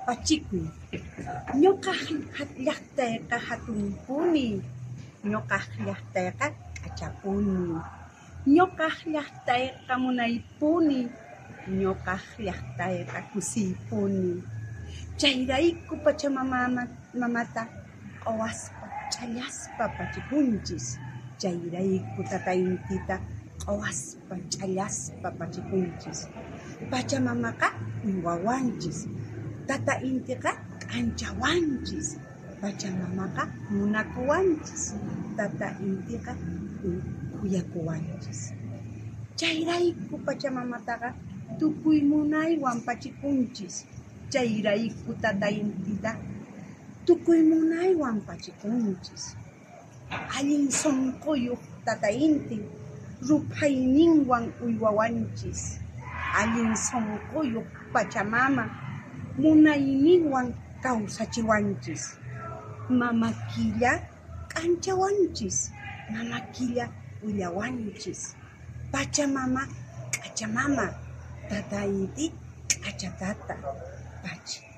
pachikuy. Ñuqaq llaqtayqa hatunpuni, ñuqaq llaqtayqa k'achapuni, ñuqaq llaqtayqa munaypuni, ñuqaq llaqtayqa kusiypuni. Chayrayku Pachamamata q'awaspa ch'allaspa pachikunchis. Chayrayku Tayta Intita q'awaspa ch'allaspa pachikunchis. Pachamamaqa uywawanchis, Tayta Intiqa k'anchawanchis, Pachamamaqa munakuwanchis, Tayta Intiqa kuyakuwanchis. Chayrayku Pachamamataqa tukuy munaywan pachikunchis. Chayrayku Tayta Intita tukuy munaywan pachikunchis. Allin sunquyuq Tayta Inti ruphayningwan uywawanchis. Allin sunquyuq Pachamama munayninwan kawsachiwanchis. Mama killa k'anchawanchis, mama killa willawanchis. Pachamama k'achamama, Tayta Inti k'achatata. Pachi.